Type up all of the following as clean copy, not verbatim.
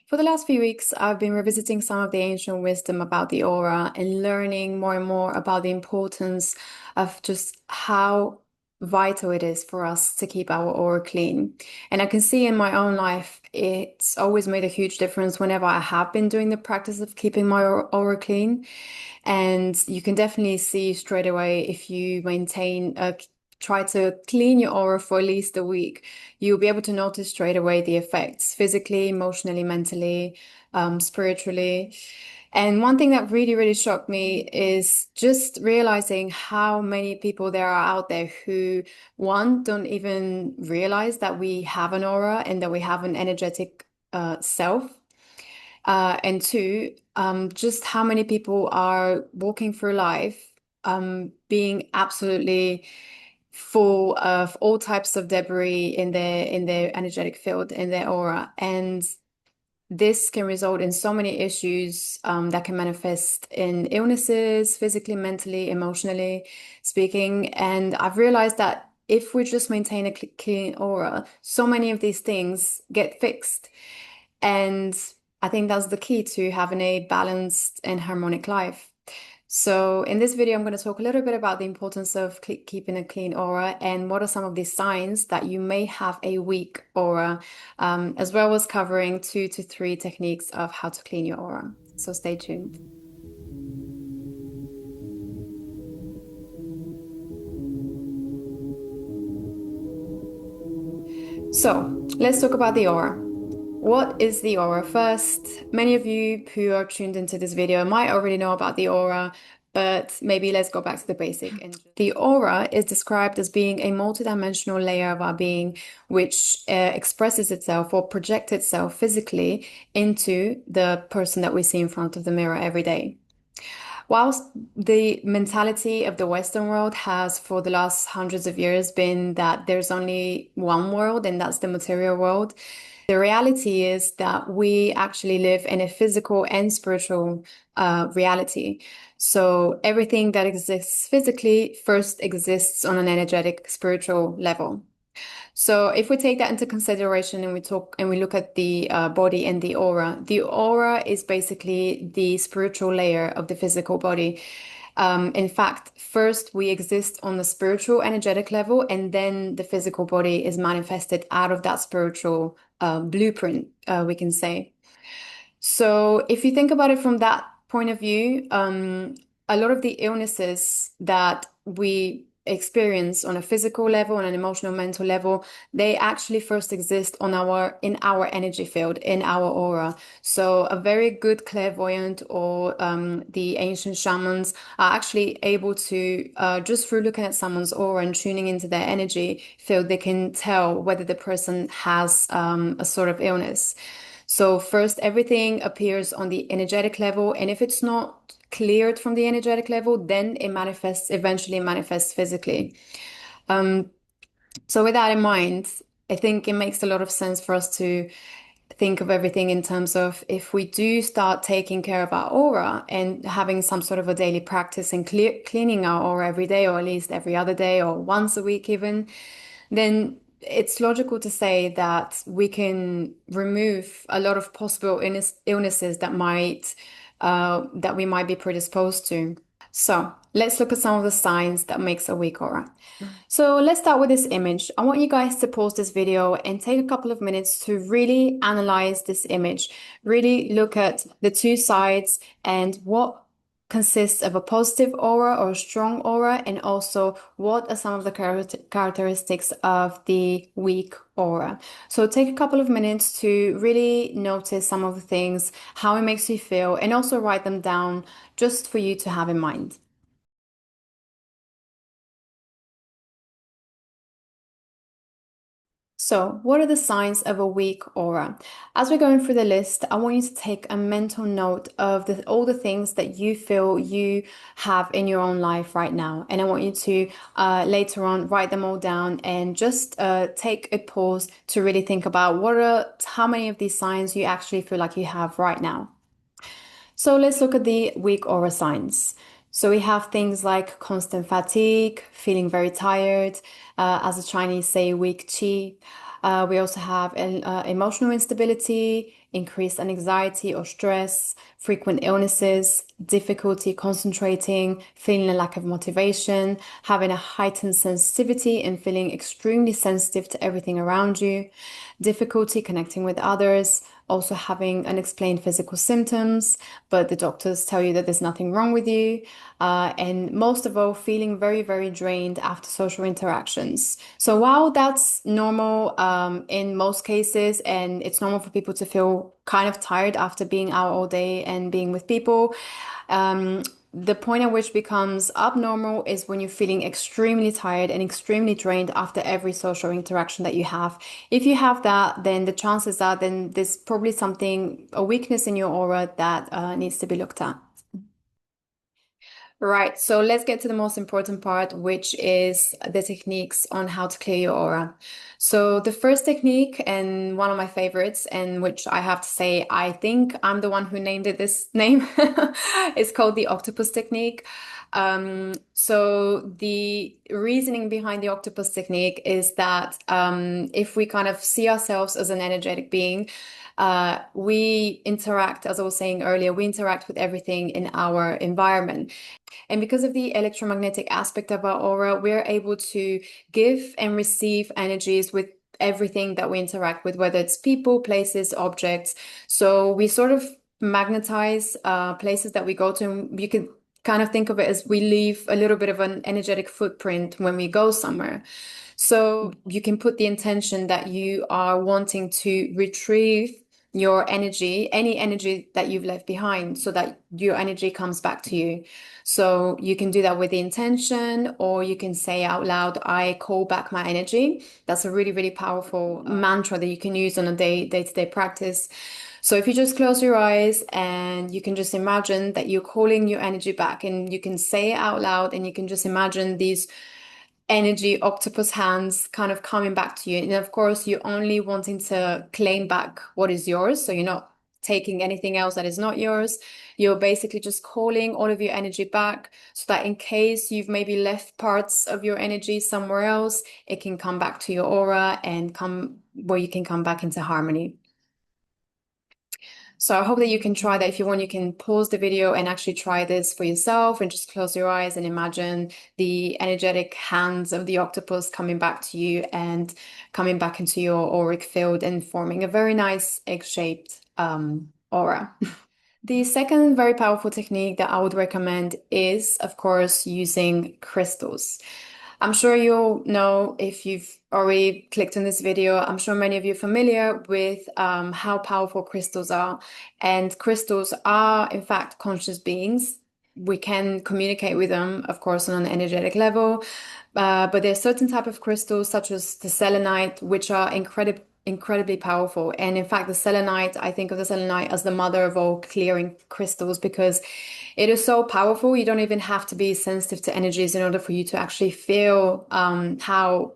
For the last few weeks, I've been revisiting some of the ancient wisdom about the aura and learning more and more about the importance of just how vital it is for us to keep our aura clean. And I can see in my own life, it's always made a huge difference whenever I have been doing the practice of keeping my aura clean. And you can definitely see straight away if you try to clean your aura for at least a week, you'll be able to notice straight away the effects physically, emotionally, mentally, spiritually. And one thing that really, really shocked me is just realizing how many people there are out there who, one, don't even realize that we have an aura and that we have an energetic self. And two, just how many people are walking through life being absolutely full of all types of debris in their energetic field, in their aura. And this can result in so many issues that can manifest in illnesses, physically, mentally, emotionally speaking. And I've realized that if we just maintain a clean aura, so many of these things get fixed. And I think that's the key to having a balanced and harmonic life. So in this video, I'm going to talk a little bit about the importance of keeping a clean aura and what are some of the signs that you may have a weak aura, as well as covering 2 to 3 techniques of how to clean your aura. So stay tuned. So let's talk about the aura. What is the aura? First, many of you who are tuned into this video might already know about the aura, but maybe let's go back to the basic. The aura is described as being a multidimensional layer of our being, which expresses itself or projects itself physically into the person that we see in front of the mirror every day. Whilst the mentality of the Western world has for the last hundreds of years been that there's only one world and that's the material world, the reality is that we actually live in a physical and spiritual reality. So everything that exists physically first exists on an energetic, spiritual level. So if we take that into consideration and we look at the body and the aura is basically the spiritual layer of the physical body. In fact, first we exist on the spiritual energetic level, and then the physical body is manifested out of that spiritual blueprint, we can say. So if you think about it from that point of view, a lot of the illnesses that we experience on a physical level, on an emotional, mental level, they actually first exist in our energy field, in our aura. So a very good clairvoyant or the ancient shamans are actually able to just through looking at someone's aura and tuning into their energy field, they can tell whether the person has a sort of illness. So first, everything appears on the energetic level, and if it's not cleared from the energetic level, then it eventually manifests physically. So with that in mind, I think it makes a lot of sense for us to think of everything in terms of if we do start taking care of our aura and having some sort of a daily practice and cleaning our aura every day, or at least every other day, or once a week even, then it's logical to say that we can remove a lot of possible illnesses that we might be predisposed to. So let's look at some of the signs that makes a weak aura. So let's start with this image. I want you guys to pause this video and take a couple of minutes to really analyze this image. Really look at the two sides and what consists of a positive aura or a strong aura, and also what are some of the characteristics of the weak aura. So take a couple of minutes to really notice some of the things, how it makes you feel, and also write them down just for you to have in mind. So, what are the signs of a weak aura? As we're going through the list, I want you to take a mental note of all the things that you feel you have in your own life right now. And I want you to later on write them all down and just take a pause to really think about how many of these signs you actually feel like you have right now. So let's look at the weak aura signs. So we have things like constant fatigue, feeling very tired, as the Chinese say, weak qi. We also have emotional instability, increased anxiety or stress, frequent illnesses, difficulty concentrating, feeling a lack of motivation, having a heightened sensitivity and feeling extremely sensitive to everything around you, difficulty connecting with others, also having unexplained physical symptoms, but the doctors tell you that there's nothing wrong with you. And most of all, feeling very, very drained after social interactions. So while that's normal in most cases, and it's normal for people to feel kind of tired after being out all day and being with people, the point at which becomes abnormal is when you're feeling extremely tired and extremely drained after every social interaction that you have. If you have that, then the chances are then there's probably something, a weakness in your aura that needs to be looked at. Right, so let's get to the most important part, which is the techniques on how to clear your aura. So the first technique, and one of my favorites, and which I have to say, I think I'm the one who named it this name, is called the Octopus Technique. So the reasoning behind the Octopus Technique is that if we kind of see ourselves as an energetic being, we interact, as I was saying earlier, we interact with everything in our environment. And because of the electromagnetic aspect of our aura, we're able to give and receive energies with everything that we interact with, whether it's people, places, objects. So we sort of magnetize places that we go to. And you can kind of think of it as we leave a little bit of an energetic footprint when we go somewhere. So you can put the intention that you are wanting to retrieve your energy, any energy that you've left behind, so that your energy comes back to you. So you can do that with the intention, or you can say out loud, I call back my energy. That's a really, really powerful mantra that you can use on a day-to-day practice. So if you just close your eyes and you can just imagine that you're calling your energy back, and you can say it out loud, and you can just imagine these energy octopus hands kind of coming back to you. And of course, you're only wanting to claim back what is yours. So you're not taking anything else that is not yours. You're basically just calling all of your energy back so that in case you've maybe left parts of your energy somewhere else, it can come back to your aura and come where you can come back into harmony. So I hope that you can try that. If you want, you can pause the video and actually try this for yourself and just close your eyes and imagine the energetic hands of the octopus coming back to you and coming back into your auric field and forming a very nice egg-shaped aura. The second very powerful technique that I would recommend is, of course, using crystals. I'm sure you'll know if you've already clicked on this video. I'm sure many of you are familiar with how powerful crystals are. And crystals are, in fact, conscious beings. We can communicate with them, of course, on an energetic level. But there's certain type of crystals, such as the selenite, which are incredibly powerful. And in fact, the selenite, I think of the selenite as the mother of all clearing crystals, because it is so powerful. You don't even have to be sensitive to energies in order for you to actually feel how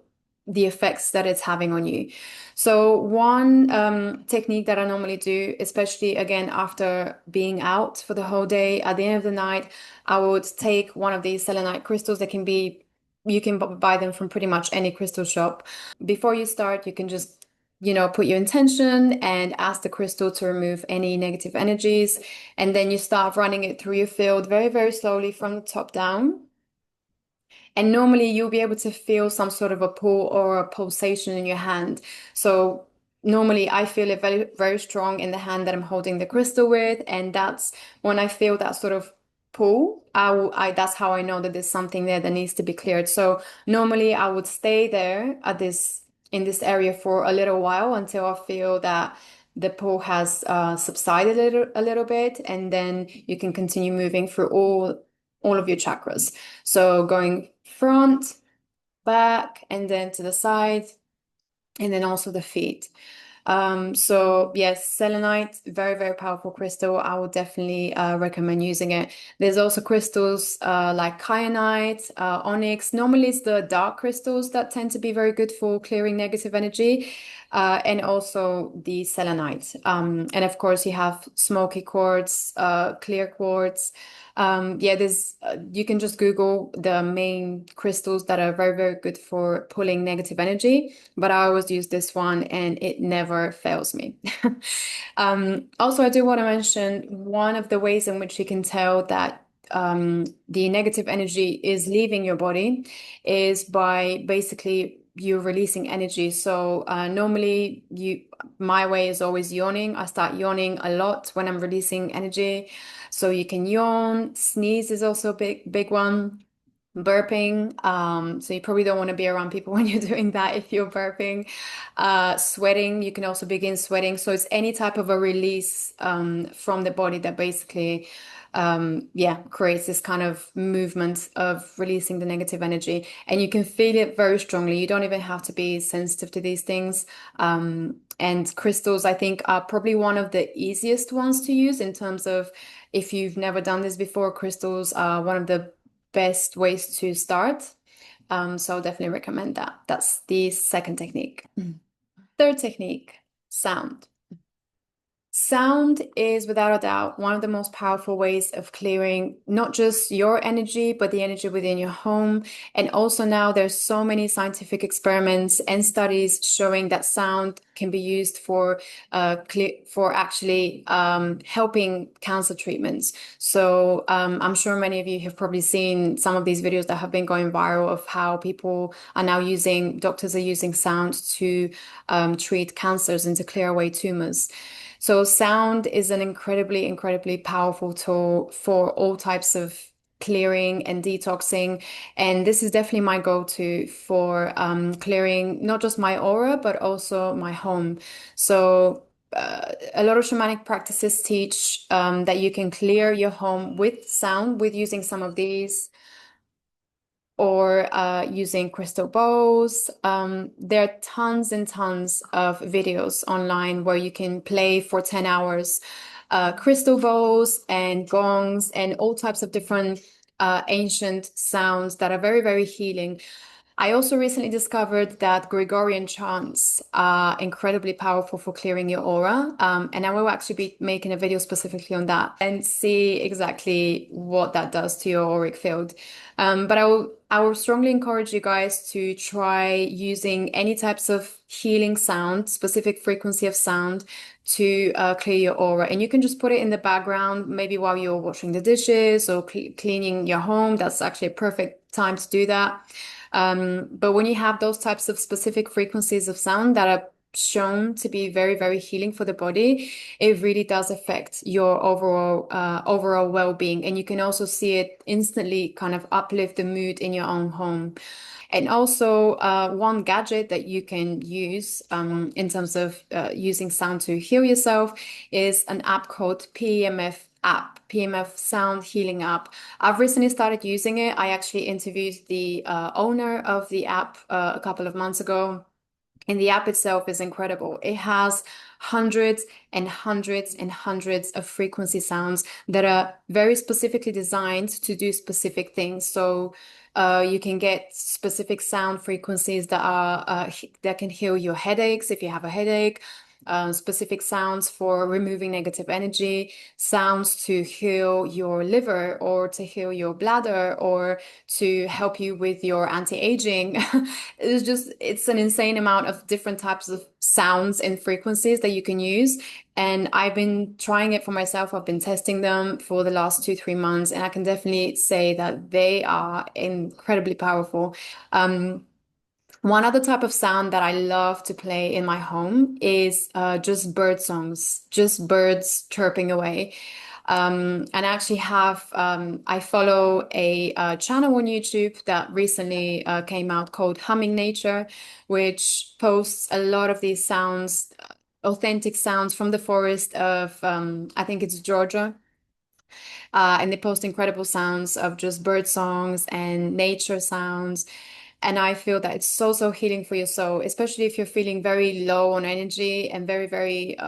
the effects that it's having on you. So one technique that I normally do, especially again after being out for the whole day, at the end of the night, I would take one of these selenite crystals. That can be, you can buy them from pretty much any crystal shop. Before you start, you can just put your intention and ask the crystal to remove any negative energies. And then you start running it through your field very, very slowly from the top down. And normally you'll be able to feel some sort of a pull or a pulsation in your hand. So normally I feel it very, very strong in the hand that I'm holding the crystal with. And that's when I feel that sort of pull, that's how I know that there's something there that needs to be cleared. So normally I would stay there in this area for a little while until I feel that the pull has subsided a little bit, and then you can continue moving through all of your chakras. So going front, back, and then to the side, and then also the feet. So yes, selenite, very, very powerful crystal. I would definitely recommend using it. There's also crystals like kyanite, onyx. Normally it's the dark crystals that tend to be very good for clearing negative energy. and also the selenite. And of course, you have smoky quartz, clear quartz. Yeah, there's you can just Google the main crystals that are very, very good for pulling negative energy. But I always use this one, and it never fails me. Also, I do want to mention one of the ways in which you can tell that the negative energy is leaving your body is by basically you're releasing energy. So normally my way is always yawning. I start yawning a lot when I'm releasing energy. So you can yawn. Sneeze is also a big one. Burping. So you probably don't want to be around people when you're doing that if you're burping. Sweating, you can also begin sweating. So it's any type of a release from the body that basically yeah, creates this kind of movement of releasing the negative energy. And you can feel it very strongly. You don't even have to be sensitive to these things. And crystals, I think, are probably one of the easiest ones to use in terms of if you've never done this before, crystals are one of the best ways to start. So I'll definitely recommend that. That's the second technique. Third technique, sound. Sound is without a doubt one of the most powerful ways of clearing not just your energy, but the energy within your home. And also now there's so many scientific experiments and studies showing that sound can be used for actually helping cancer treatments. So I'm sure many of you have probably seen some of these videos that have been going viral of how people are now doctors are using sound to treat cancers and to clear away tumors. So sound is an incredibly, incredibly powerful tool for all types of clearing and detoxing. And this is definitely my go-to for clearing not just my aura, but also my home. So a lot of shamanic practices teach that you can clear your home with sound, with using some of these or using crystal bowls. There are tons and tons of videos online where you can play for 10 hours crystal bowls and gongs and all types of different ancient sounds that are very, very healing. I also recently discovered that Gregorian chants are incredibly powerful for clearing your aura. And I will actually be making a video specifically on that and see exactly what that does to your auric field. But I will strongly encourage you guys to try using any types of healing sound, specific frequency of sound to clear your aura. And you can just put it in the background, maybe while you're washing the dishes or cleaning your home. That's actually a perfect time to do that. But when you have those types of specific frequencies of sound that are shown to be very, very healing for the body, it really does affect your overall well-being. And you can also see it instantly kind of uplift the mood in your own home. And also, one gadget that you can use in terms of using sound to heal yourself is an app called PEMF Sound Healing App. I've recently started using it. I actually interviewed the owner of the app a couple of months ago. And the app itself is incredible. It has hundreds and hundreds and hundreds of frequency sounds that are very specifically designed to do specific things. So you can get specific sound frequencies that can heal your headaches if you have a headache. Specific sounds for removing negative energy, sounds to heal your liver or to heal your bladder or to help you with your anti-aging. It's an insane amount of different types of sounds and frequencies that you can use. And I've been trying it for myself. I've been testing them for the last 2, 3 months, and I can definitely say that they are incredibly powerful. One other type of sound that I love to play in my home is just bird songs, just birds chirping away. And I actually I follow a channel on YouTube that recently came out called Humming Nature, which posts a lot of these sounds, authentic sounds from the forest of, I think it's Georgia. And they post incredible sounds of just bird songs and nature sounds. And I feel that it's so, so healing for your soul, especially if you're feeling very low on energy and very, very,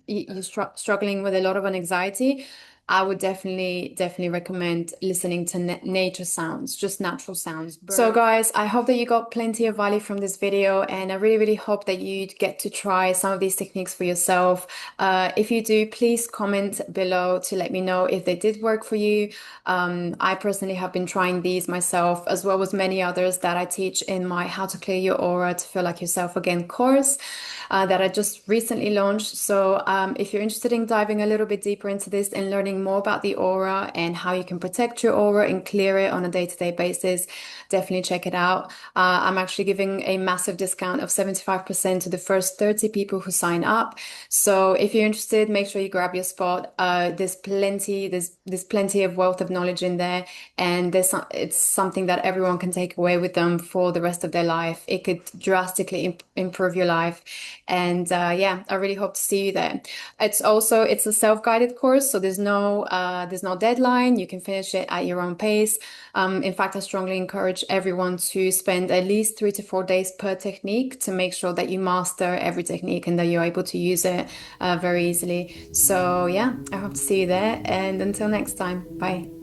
you're struggling with a lot of anxiety. I would definitely recommend listening to nature sounds, just natural sounds. So guys, I hope that you got plenty of value from this video, and I really hope that you get to try some of these techniques for yourself. If you do, please comment below to let me know if they did work for you. I personally have been trying these myself, as well as many others that I teach in my How to Clear Your Aura to Feel Like Yourself Again course that I just recently launched. So if you're interested in diving a little bit deeper into this and learning more about the aura and how you can protect your aura and clear it on a day-to-day basis, definitely check it out. I'm actually giving a massive discount of 75% to the first 30 people who sign up. So if you're interested, make sure you grab your spot. There's plenty of wealth of knowledge in there, and it's something that everyone can take away with them for the rest of their life. It could drastically improve your life. And yeah, I really hope to see you there. It's a self-guided course, so there's no deadline. You can finish it at your own pace. In fact, I strongly encourage everyone to spend at least 3 to 4 days per technique to make sure that you master every technique and that you're able to use it very easily. So yeah, I hope to see you there, and until next time, bye.